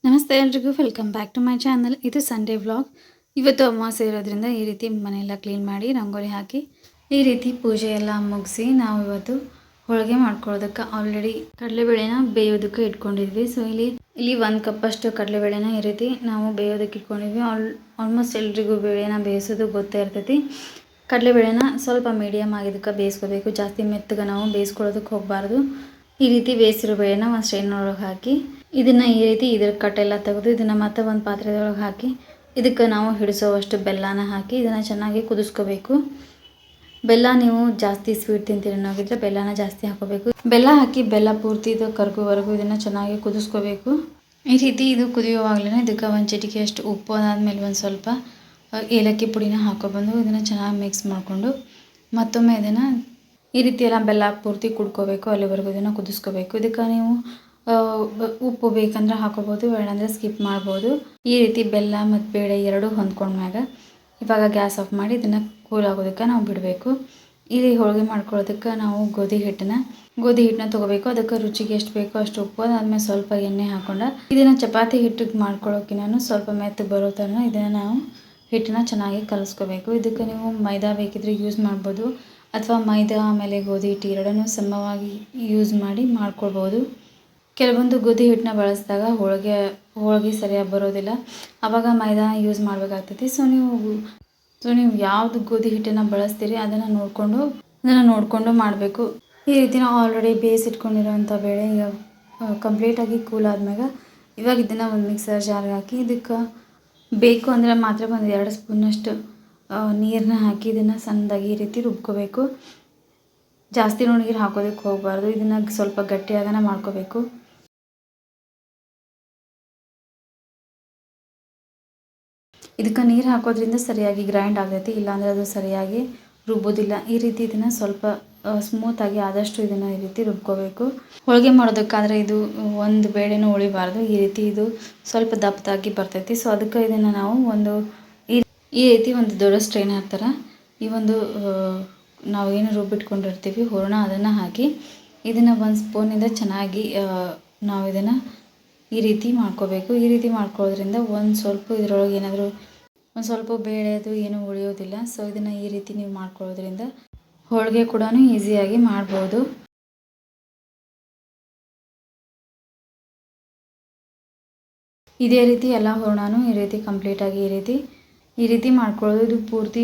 ನಮಸ್ತೆ ಎಲ್ರಿಗೂ, welcome back to my channel. ಇದು ಸಂಡೇ ವ್ಲಾಗ್. ಇವತ್ತು ಅಮಾವಾಸ್ಯೆ ಇರೋದ್ರಿಂದ ಈ ರೀತಿ ಮನೆಯೆಲ್ಲ ಕ್ಲೀನ್ ಮಾಡಿ ರಂಗೋಲಿ ಹಾಕಿ ಈ ರೀತಿ ಪೂಜೆ ಎಲ್ಲ ಮುಗಿಸಿ ನಾವು ಇವತ್ತು ಹೋಳಿಗೆ ಮಾಡ್ಕೊಳ್ಳೋದಕ್ಕೆ ಆಲ್ರೆಡಿ ಕಡಲೆಬೇಳೆನ ಬೇಯೋದಕ್ಕೆ ಇಟ್ಕೊಂಡಿದ್ವಿ. ಸೊ ಇಲ್ಲಿ 1 ಕಪ್ಪಷ್ಟು ಕಡಲೆಬೇಳೆನ ಈ ರೀತಿ ನಾವು ಬೇಯೋದಕ್ಕೆ ಇಟ್ಕೊಂಡಿದ್ವಿ. ಆಲ್ಮೋಸ್ಟ್ ಎಲ್ರಿಗೂ ಬೇಳೆನ ಬೇಯಿಸೋದು ಗೊತ್ತೇ ಇರ್ತೈತಿ. ಕಡಲೆಬೇಳೆನ ಸ್ವಲ್ಪ ಮೀಡಿಯಮ್ ಆಗಿದ್ದಕ್ಕೆ ಬೇಯಿಸ್ಕೋಬೇಕು. ಜಾಸ್ತಿ ಮೆತ್ತಗೆ ನಾವು ಬೇಯಿಸ್ಕೊಳ್ಳೋದಕ್ಕೆ ಹೋಗಬಾರ್ದು. ಈ ರೀತಿ ಬೇಯಿಸಿರೋ ಬೇಳೆನ ಒಂದು ಸ್ಟ್ರೈನರ್ ಹಾಕಿ ಇದನ್ನು ಈ ರೀತಿ ಇದ್ರ ಕಟ್ಟೆಲ್ಲ ತೆಗೆದು ಇದನ್ನು ಮತ್ತೆ ಒಂದು ಪಾತ್ರೆದೊಳಗೆ ಹಾಕಿ ಇದಕ್ಕೆ ನಾವು ಹಿಡಿಸೋವಷ್ಟು ಬೆಲ್ಲನ ಹಾಕಿ ಇದನ್ನು ಚೆನ್ನಾಗಿ ಕುದಿಸ್ಕೋಬೇಕು. ಬೆಲ್ಲ ನೀವು ಜಾಸ್ತಿ ಸ್ವೀಟ್ ತಿಂತೀರಿ ಅನ್ನೋಗಿದ್ರೆ ಬೆಲ್ಲನ ಜಾಸ್ತಿ ಹಾಕೋಬೇಕು. ಬೆಲ್ಲ ಹಾಕಿ ಬೆಲ್ಲ ಪೂರ್ತಿ ಇದು ಕರಗುವವರೆಗೂ ಇದನ್ನು ಚೆನ್ನಾಗಿ ಕುದಿಸ್ಕೋಬೇಕು. ಈ ರೀತಿ ಇದು ಕುದಿಯುವಾಗಲೇ ಇದಕ್ಕೆ ಒಂದು ಚಿಟಿಕೆಯಷ್ಟು ಉಪ್ಪು, ಅದಾದಮೇಲೆ ಒಂದು ಸ್ವಲ್ಪ ಏಲಕ್ಕಿ ಪುಡಿನ ಹಾಕೊಬಂದು ಇದನ್ನು ಚೆನ್ನಾಗಿ ಮಿಕ್ಸ್ ಮಾಡಿಕೊಂಡು ಮತ್ತೊಮ್ಮೆ ಇದನ್ನು ಈ ರೀತಿ ಎಲ್ಲ ಬೆಲ್ಲ ಪೂರ್ತಿ ಕುಡ್ಕೋಬೇಕು. ಅಲ್ಲಿವರೆಗೂ ಇದನ್ನು ಕುದಿಸ್ಕೋಬೇಕು. ಇದಕ್ಕೆ ನೀವು ಉಪ್ಪು ಬೇಕಂದ್ರೆ ಹಾಕೋಬೋದು, ಬೇಡಂದರೆ ಸ್ಕಿಪ್ ಮಾಡ್ಬೋದು. ಈ ರೀತಿ ಬೆಲ್ಲ ಮತ್ತು ಬೇಳೆ ಎರಡೂ ಹೊಂದ್ಕೊಂಡ್ಮ್ಯಾಗ ಇವಾಗ ಗ್ಯಾಸ್ ಆಫ್ ಮಾಡಿ ಇದನ್ನು ಕೂಲ್ ಆಗೋದಕ್ಕೆ ನಾವು ಬಿಡಬೇಕು. ಇಲ್ಲಿ ಹೋಳಿಗೆ ಮಾಡ್ಕೊಳ್ಳೋದಕ್ಕೆ ನಾವು ಗೋಧಿ ಹಿಟ್ಟನ್ನ ತೊಗೋಬೇಕು. ಅದಕ್ಕೆ ರುಚಿಗೆ ಎಷ್ಟು ಬೇಕೋ ಅಷ್ಟು ಉಪ್ಪು, ಅದಾದಮೇಲೆ ಸ್ವಲ್ಪ ಎಣ್ಣೆ ಹಾಕೊಂಡು ಇದನ್ನು ಚಪಾತಿ ಹಿಟ್ಟಿಗೆ ಮಾಡ್ಕೊಳ್ಳೋಕೆ ಸ್ವಲ್ಪ ಮೆತ್ತಗೆ ಬರೋ ಥರ ಇದನ್ನು ನಾವು ಹಿಟ್ಟನ್ನ ಚೆನ್ನಾಗಿ ಕಲಿಸ್ಕೋಬೇಕು. ಇದಕ್ಕೆ ನೀವು ಮೈದಾ ಬೇಕಿದ್ರೆ ಯೂಸ್ ಮಾಡ್ಬೋದು, ಅಥವಾ ಮೈದಾ ಆಮೇಲೆ ಗೋಧಿ ಹಿಟ್ಟು ಎರಡನ್ನೂ ಸಮವಾಗಿ ಯೂಸ್ ಮಾಡಿ ಮಾಡ್ಕೊಳ್ಬೋದು. ಕೆಲವೊಂದು ಗೋಧಿ ಹಿಟ್ಟನ್ನ ಬಳಸಿದಾಗ ಹೋಳಿಗೆ ಸರಿಯಾಗಿ ಬರೋದಿಲ್ಲ, ಆವಾಗ ಮೈದಾ ಯೂಸ್ ಮಾಡಬೇಕಾಗ್ತೈತಿ. ಸೊ ನೀವು ಯಾವುದು ಗೋಧಿ ಹಿಟ್ಟನ್ನು ಬಳಸ್ತೀರಿ ಅದನ್ನು ನೋಡಿಕೊಂಡು ಮಾಡಬೇಕು. ಈ ರೀತಿ ನಾವು ಆಲ್ರೆಡಿ ಬೇಯಿಸಿಟ್ಕೊಂಡಿರೋವಂಥ ಬೇಳೆ ಈಗ ಕಂಪ್ಲೀಟಾಗಿ ಕೂಲ್ ಆದ್ಮ್ಯಾಗ ಇವಾಗ ಇದನ್ನು ಒಂದು ಮಿಕ್ಸರ್ ಜಾರ್ಗೆ ಹಾಕಿ ಇದಕ್ಕೆ ಬೇಕು ಅಂದರೆ ಮಾತ್ರ ಒಂದು 2 ಸ್ಪೂನಷ್ಟು ನೀರನ್ನ ಹಾಕಿ ಇದನ್ನು ಸಣ್ಣದಾಗಿ ಈ ರೀತಿ ರುಬ್ಕೋಬೇಕು. ಜಾಸ್ತಿ ನೀರು ಹಾಕೋದಕ್ಕೆ ಹೋಗಬಾರ್ದು. ಇದನ್ನು ಸ್ವಲ್ಪ ಗಟ್ಟಿಯಾಗನ ಮಾಡ್ಕೋಬೇಕು. ಇದಕ್ಕೆ ನೀರು ಹಾಕೋದ್ರಿಂದ ಸರಿಯಾಗಿ ಗ್ರೈಂಡ್ ಆಗ್ತೈತಿ, ಇಲ್ಲಾಂದರೆ ಅದು ಸರಿಯಾಗಿ ರುಬ್ಬೋದಿಲ್ಲ. ಈ ರೀತಿ ಇದನ್ನು ಸ್ವಲ್ಪ ಸ್ಮೂತಾಗಿ ಆದಷ್ಟು ಇದನ್ನು ಈ ರೀತಿ ರುಬ್ಕೋಬೇಕು. ಹೋಳಿಗೆ ಮಾಡೋದಕ್ಕಾದರೆ ಇದು ಒಂದು ಬೇಳೆನೂ ಉಳಿಬಾರ್ದು. ಈ ರೀತಿ ಇದು ಸ್ವಲ್ಪ ದಪ್ಪದಾಗಿ ಬರ್ತೈತಿ. ಸೊ ಅದಕ್ಕೆ ಇದನ್ನು ನಾವು ಈ ರೀತಿ ಒಂದು ದೊಡ್ಡ ಸ್ಟ್ರೈನರ್ ಥರ ಈ ಒಂದು ನಾವು ಏನು ರುಬ್ಬಿಟ್ಕೊಂಡಿರ್ತೀವಿ ಹೂರಣ ಅದನ್ನು ಹಾಕಿ ಇದನ್ನು 1 ಸ್ಪೂನಿಂದ ಚೆನ್ನಾಗಿ ನಾವು ಇದನ್ನು ಈ ರೀತಿ ಮಾಡ್ಕೋಬೇಕು. ಈ ರೀತಿ ಮಾಡ್ಕೊಳ್ಳೋದ್ರಿಂದ ಒಂದು ಸ್ವಲ್ಪ ಇದರೊಳಗೆ ಏನಾದರೂ ಒಂದು ಸ್ವಲ್ಪ ಬೇಳೆದು ಏನೂ ಉಳಿಯೋದಿಲ್ಲ. ಸೊ ಇದನ್ನು ಈ ರೀತಿ ನೀವು ಮಾಡ್ಕೊಳ್ಳೋದ್ರಿಂದ ಹೋಳಿಗೆ ಕೂಡ ಈಸಿಯಾಗಿ ಮಾಡ್ಬೋದು. ಇದೇ ರೀತಿ ಎಲ್ಲ ಹೂರಣನೂ ಈ ರೀತಿ ಕಂಪ್ಲೀಟಾಗಿ ಈ ರೀತಿ ಮಾಡ್ಕೊಳ್ಳೋದು. ಇದು ಪೂರ್ತಿ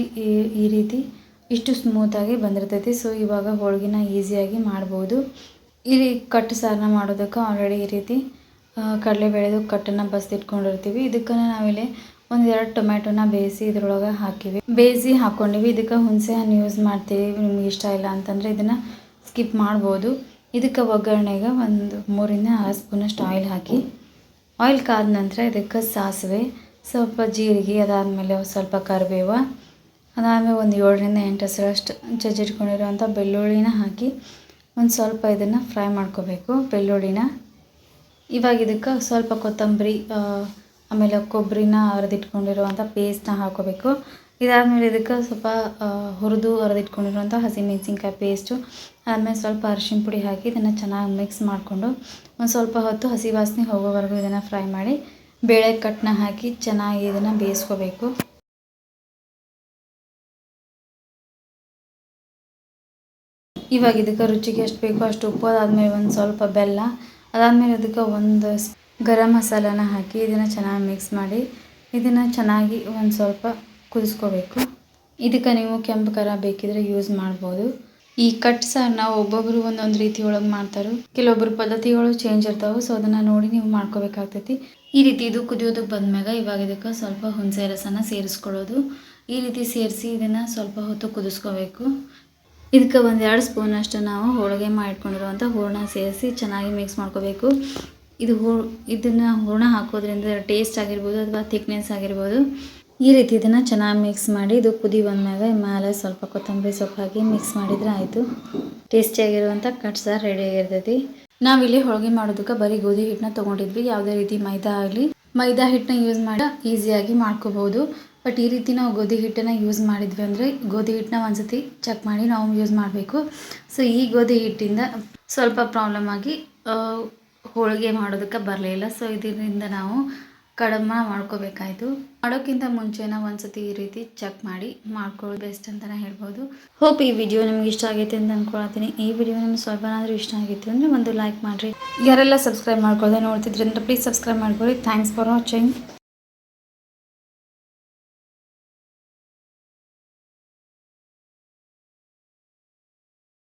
ಈ ರೀತಿ ಇಷ್ಟು ಸ್ಮೂತಾಗಿ ಬಂದಿರ್ತೈತಿ. ಸೊ ಇವಾಗ ಹೋಳಿಗೆನ ಈಸಿಯಾಗಿ ಮಾಡ್ಬೋದು. ಇಲ್ಲಿ ಕಟ್ಟು ಸಾರನ್ನ ಮಾಡೋದಕ್ಕೆ ಆಲ್ರೆಡಿ ಈ ರೀತಿ ಕಡಲೆಬೇಳೆದು ಕಟ್ಟನ್ನು ಬಸ್ದಿಟ್ಕೊಂಡಿರ್ತೀವಿ. ಇದಕ್ಕೆ ನಾವಿಲ್ಲಿ 1-2 ಟೊಮ್ಯಾಟೊನ ಬೇಯಿಸಿ ಇದ್ರೊಳಗೆ ಹಾಕ್ಕೊಂಡಿವಿ. ಇದಕ್ಕೆ ಹುಣಸೆ ಹಣ್ಣು ಯೂಸ್ ಮಾಡ್ತೀವಿ. ನಿಮ್ಗೆ ಇಷ್ಟ ಇಲ್ಲ ಅಂತಂದರೆ ಇದನ್ನು ಸ್ಕಿಪ್ ಮಾಡ್ಬೋದು. ಇದಕ್ಕೆ ಒಗ್ಗರಣೆಗೆ ಒಂದು 3-6 ಸ್ಪೂನಷ್ಟು ಆಯಿಲ್ ಹಾಕಿ, ಆಯಿಲ್ ಕಾದ ನಂತರ ಇದಕ್ಕೆ ಸಾಸಿವೆ, ಸ್ವಲ್ಪ ಜೀರಿಗೆ, ಅದಾದಮೇಲೆ ಸ್ವಲ್ಪ ಕರಿಬೇವು, ಅದಾದಮೇಲೆ ಒಂದು 7-8 ಹಸಿರಷ್ಟು ಜಜ್ಜಿಟ್ಕೊಂಡಿರುವಂಥ ಬೆಳ್ಳುಳ್ಳಿನ ಹಾಕಿ ಒಂದು ಸ್ವಲ್ಪ ಇದನ್ನು ಫ್ರೈ ಮಾಡ್ಕೋಬೇಕು ಬೆಳ್ಳುಳ್ಳಿನ. ಇವಾಗ ಇದಕ್ಕೆ ಸ್ವಲ್ಪ ಕೊತ್ತಂಬರಿ ಆಮೇಲೆ ಕೊಬ್ಬರಿನ ಅರೆದಿಟ್ಕೊಂಡಿರುವಂಥ ಪೇಸ್ಟನ್ನ ಹಾಕೋಬೇಕು. ಇದಾದಮೇಲೆ ಇದಕ್ಕೆ ಸ್ವಲ್ಪ ಅರೆದಿಟ್ಕೊಂಡಿರುವಂಥ ಹಸಿಮೆಣಸಿನ್ಕಾಯಿ ಪೇಸ್ಟು, ಆದಮೇಲೆ ಸ್ವಲ್ಪ ಅರಿಶಿನ ಪುಡಿ ಹಾಕಿ ಇದನ್ನು ಚೆನ್ನಾಗಿ ಮಿಕ್ಸ್ ಮಾಡಿಕೊಂಡು ಒಂದು ಸ್ವಲ್ಪ ಹೊತ್ತು ಹಸಿ ವಾಸನೆ ಹೋಗೋವರೆಗೂ ಇದನ್ನು ಫ್ರೈ ಮಾಡಿ ಬೇಳೆ ಕಟ್ಟನ್ನ ಹಾಕಿ ಚೆನ್ನಾಗಿ ಇದನ್ನು ಬೇಯಿಸ್ಕೋಬೇಕು. ಇವಾಗ ಇದಕ್ಕೆ ರುಚಿಗೆ ಎಷ್ಟು ಬೇಕೋ ಅಷ್ಟು ಉಪ್ಪು, ಅದಾದಮೇಲೆ ಒಂದು ಸ್ವಲ್ಪ ಬೆಲ್ಲ, ಅದಾದಮೇಲೆ ಇದಕ್ಕೆ ಒಂದು ಗರಂ ಮಸಾಲಾನ ಹಾಕಿ ಇದನ್ನು ಚೆನ್ನಾಗಿ ಮಿಕ್ಸ್ ಮಾಡಿ ಇದನ್ನು ಚೆನ್ನಾಗಿ ಒಂದು ಸ್ವಲ್ಪ ಕುದಿಸ್ಕೋಬೇಕು. ಇದಕ್ಕೆ ನೀವು ಕೆಂಪು ಖಾರ ಬೇಕಿದ್ರೆ ಯೂಸ್ ಮಾಡ್ಬೋದು. ಈ ಕಟ್ ಸಾರನ್ನ ಒಬ್ಬೊಬ್ಬರು ಒಂದೊಂದು ರೀತಿ ಒಳಗೆ ಮಾಡ್ತಾರೆ, ಕೆಲವೊಬ್ಬರು ಪದ್ಧತಿಗಳು ಚೇಂಜ್ ಇರ್ತಾವೆ. ಸೊ ಅದನ್ನು ನೋಡಿ ನೀವು ಮಾಡ್ಕೋಬೇಕಾಗ್ತೈತಿ. ಈ ರೀತಿ ಇದು ಕುದಿಯೋದಕ್ಕೆ ಬಂದ್ಮ್ಯಾಗ ಇವಾಗ ಇದಕ್ಕೆ ಸ್ವಲ್ಪ ಹುಣಸೆ ರಸನ ಸೇರಿಸ್ಕೊಳ್ಳೋದು. ಈ ರೀತಿ ಸೇರಿಸಿ ಇದನ್ನು ಸ್ವಲ್ಪ ಹೊತ್ತು ಕುದಿಸ್ಕೋಬೇಕು. ಇದಕ್ಕೆ 1-2 ಸ್ಪೂನಷ್ಟು ನಾವು ಹೋಳಿಗೆ ಮಾಡಿಟ್ಕೊಂಡಿರುವಂಥ ಹೂರಣ ಸೇರಿಸಿ ಚೆನ್ನಾಗಿ ಮಿಕ್ಸ್ ಮಾಡ್ಕೋಬೇಕು. ಇದನ್ನು ಹೂರಣ ಹಾಕೋದ್ರಿಂದ ಟೇಸ್ಟ್ ಆಗಿರ್ಬೋದು ಅಥವಾ ಥಿಕ್ನೆಸ್ ಆಗಿರ್ಬೋದು. ಈ ರೀತಿ ಇದನ್ನು ಚೆನ್ನಾಗಿ ಮಿಕ್ಸ್ ಮಾಡಿ ಇದು ಕುದಿ ಬಂದ್ಮ್ಯಾಗ ಮೇಲೆ ಸ್ವಲ್ಪ ಕೊತ್ತಂಬರಿ ಸೊಪ್ಪು ಹಾಕಿ ಮಿಕ್ಸ್ ಮಾಡಿದರೆ ಆಯಿತು. ಟೇಸ್ಟಿಯಾಗಿರುವಂಥ ಕಟ್ ಸಾರು ರೆಡಿ ಆಗಿರ್ತೈತಿ. ನಾವಿಲ್ಲಿ ಹೋಳಿಗೆ ಮಾಡೋದಕ್ಕೆ ಬರೀ ಗೋಧಿ ಹಿಟ್ಟನ್ನ ತೊಗೊಂಡಿದ್ವಿ. ಯಾವುದೇ ರೀತಿ ಮೈದಾ ಹಿಟ್ಟನ್ನ ಯೂಸ್ ಮಾಡಿ ಈಸಿಯಾಗಿ ಮಾಡ್ಕೋಬೋದು. ಬಟ್ ಈ ರೀತಿ ನಾವು ಗೋಧಿ ಹಿಟ್ಟನ್ನು ಯೂಸ್ ಮಾಡಿದ್ವಿ ಅಂದರೆ ಗೋಧಿ ಹಿಟ್ಟನ್ನ ಒಂದ್ಸತಿ ಚೆಕ್ ಮಾಡಿ ನಾವು ಯೂಸ್ ಮಾಡಬೇಕು. ಸೊ ಈ ಗೋಧಿ ಹಿಟ್ಟಿಂದ ಸ್ವಲ್ಪ ಪ್ರಾಬ್ಲಮ್ ಆಗಿ ಹೋಳಿಗೆ ಮಾಡೋದಕ್ಕೆ ಬರಲಿಲ್ಲ. ಸೊ ಇದರಿಂದ ನಾವು ಕಡಿಮೆ ಮಾಡ್ಕೋಬೇಕಾಯಿತು. ಮಾಡೋಕ್ಕಿಂತ ಮುಂಚೆನ ಒಂದ್ಸತಿ ಈ ರೀತಿ ಚೆಕ್ ಮಾಡಿ ಮಾಡ್ಕೊಳ್ಳೋದು ಬೆಸ್ಟ್ ಅಂತಲೇ ಹೇಳ್ಬೋದು. ಹೋಪ್ ಈ ವಿಡಿಯೋ ನಿಮ್ಗೆ ಇಷ್ಟ ಆಗೈತೆ ಅಂತ ಅಂದ್ಕೊಳ್ತೀನಿ. ಈ ವಿಡಿಯೋ ನಿಮ್ಗೆ ಸ್ವಲ್ಪನಾದರೂ ಇಷ್ಟ ಆಗಿತ್ತು ಅಂದರೆ ಒಂದು ಲೈಕ್ ಮಾಡಿರಿ. ಯಾರೆಲ್ಲ ಸಬ್ಸ್ಕ್ರೈಬ್ ಮಾಡ್ಕೊಳ್ಳದೆ ನೋಡ್ತಿದ್ರಿ ಅಂದರೆ ಪ್ಲೀಸ್ ಸಬ್ಸ್ಕ್ರೈಬ್ ಮಾಡ್ಕೊಳ್ಳಿ. Thanks for watching.